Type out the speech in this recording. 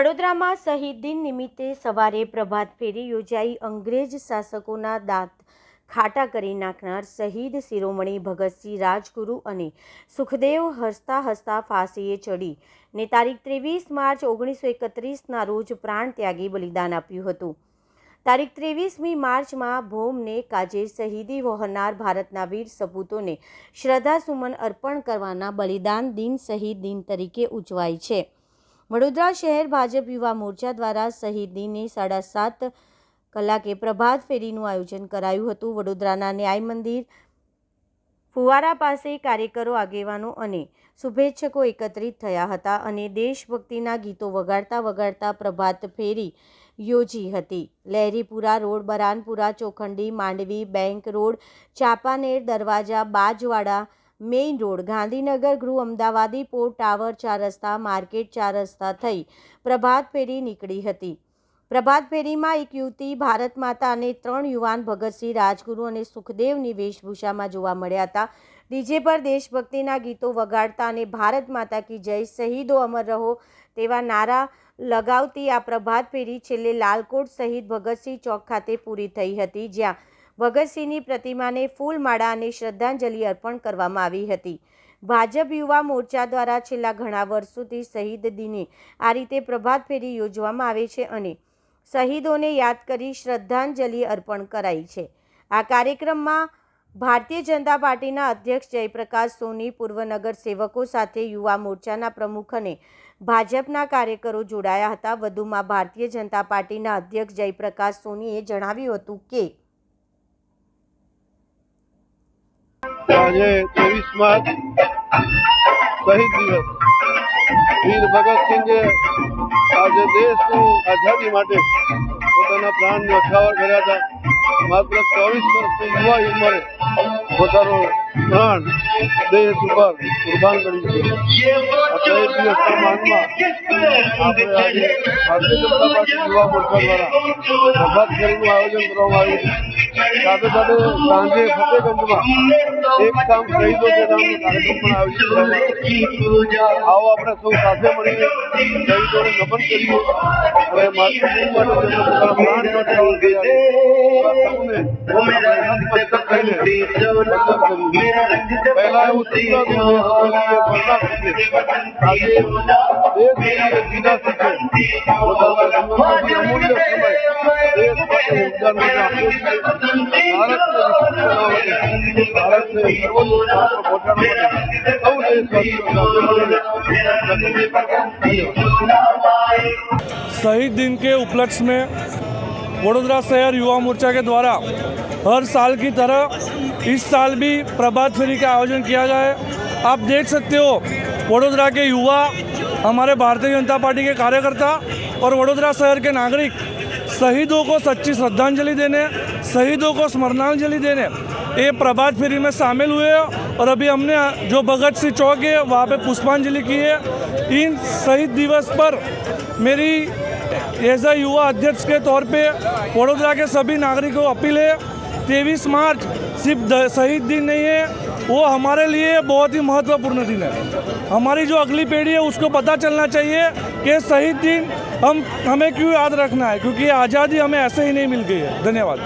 વડોદરામાં શહીદ દિન નિમિત્તે સવારે પ્રભાત ફેરી યોજાઈ। અંગ્રેજ શાસકોના દાંત ખાટા કરી નાખનાર શહીદ શિરોમણી ભગતસિંહ રાજગુરુ અને સુખદેવ હસતા હસતા ફાંસીએ ચડી ને તારીખ 23 માર્ચ 1931ના રોજ પ્રાણ ત્યાગી બલિદાન આપ્યું હતું। તારીખ 23મી માર્ચમાં ભૌમને કાજે શહીદી વહોરનાર ભારતના વીર સપૂતોને શ્રદ્ધાસુમન અર્પણ કરવાના બલિદાન દિન શહીદ દિન તરીકે ઉજવાય છે। વડોદરા શહેર ભાજપ યુવા મોરચા દ્વારા શહીદ દિને 7:30 કલાકે પ્રભાત ફેરીનું આયોજન કરાયું હતું। વડોદરાના ન્યાય મંદિર ફુવારા પાસે કાર્યકરો, આગેવાનો અને શુભેચ્છકો એકત્રિત થયા હતા અને દેશભક્તિના ગીતો વગાડતા પ્રભાત ફેરી યોજી હતી। Laheripura road, Baranpura, Chokhandi, Mandvi, bank road, Champaner, દરવાજા, બાજવાડા, મેઇન રોડ, ગાંધીનગર, ગૃહ, અમદાવાદી પોર્ટ ટાવર, 4 રસ્તા, માર્કેટ, 4 રસ્તા થઈ પ્રભાત ફેરી નીકળી હતી। પ્રભાત ફેરીમાં એક યુવતી ભારત માતા અને 3 યુવાન ભગતસિંહ રાજગુરુ અને સુખદેવની વેશભૂષામાં જોવા મળ્યા હતા। ડીજે પર દેશભક્તિના ગીતો વગાડતા અને ભારત માતા કી જય, શહીદો અમર રહો તેવા નારા લગાવતી આ પ્રભાત ફેરી છેલ્લે લાલકોટ શહીદ ભગતસિંહ ચોક ખાતે પૂરી થઈ હતી, જ્યાં ભગતસિંહની પ્રતિમાને ફૂલમાળા અને શ્રદ્ધાંજલિ અર્પણ કરવામાં આવી હતી। ભાજપ યુવા મોરચા દ્વારા છેલ્લા ઘણા વર્ષોથી શહીદ દિને આ રીતે પ્રભાત ફેરી યોજવામાં આવે છે અને શહીદોને યાદ કરી શ્રદ્ધાંજલિ અર્પણ કરાઈ છે। આ કાર્યક્રમમાં ભારતીય જનતા પાર્ટીના અધ્યક્ષ જયપ્રકાશ સોની, પૂર્વ નગર સેવકો સાથે યુવા મોરચાના પ્રમુખ અને ભાજપના કાર્યકરો જોડાયા હતા। વધુમાં ભારતીય જનતા પાર્ટીના અધ્યક્ષ જયપ્રકાશ સોનીએ જણાવ્યું હતું કે આજે 23 માર્ચ શહીદ દિવસ વીર ભગતસિંહે આજે દેશની આઝાદી માટે પોતાના પ્રાણ ન્યોછાવર કર્યા હતા। માત્ર 24 વર્ષની યુવા ઉંમરે પોતાનો પ્રાણ દેશ ઉપર કુરબાન કર્યું છે। આ શહીદ દિવસના માનમાં આપણે આજે ભારતીય જનતા પાર્ટી યુવા મોરચા દ્વારા પ્રભાત ફેરીનું આયોજન કરવામાં આવ્યું છે। સાથે સાથે સાંજે ફતેહગંજમાં એક કામ શહીદો છે નામનો કાર્યક્રમ પણ આયોજિત કરવામાં આવો આપણે સૌ સાથે મળીને શહીદોને નમન કરીએ અને માતૃભૂમિ માટે જેમણે પોતાના પ્રાણ ન્યોછાવર કર્યા છે પહેલા એવું સૂત્ર હતું આજે દેશ જીના શીખે પોતાના જીવનનો અમૂલ્ય સમય દેશ માટે યોગદાન માટે આપ્યું છે। ભારતને સર્વોચ્ચ પહોંચાડવા માટે સૌ शहीद दिन के उपलक्ष्य में वडोदरा शहर युवा मोर्चा के द्वारा हर साल की तरह इस साल भी प्रभात फेरी का आयोजन किया गया है। आप देख सकते हो वडोदरा के युवा, हमारे भारतीय जनता पार्टी के कार्यकर्ता और वडोदरा शहर के नागरिक शहीदों को सच्ची श्रद्धांजलि देने, शहीदों को स्मरणांजलि देने ये प्रभात फेरी में शामिल हुए और अभी हमने जो भगत सिंह चौक है वहाँ पे पुष्पांजलि की है। इन शहीद दिवस पर मेरी एज अ युवा अध्यक्ष के तौर पे वडोदरा के सभी नागरिकों को अपील है, 23 मार्च सिर्फ शहीद दिन नहीं है, वो हमारे लिए बहुत ही महत्वपूर्ण दिन है। हमारी जो अगली पीढ़ी है उसको पता चलना चाहिए कि शहीद दिन हमें क्यों याद रखना है, क्योंकि आज़ादी हमें ऐसे ही नहीं मिल गई है। धन्यवाद।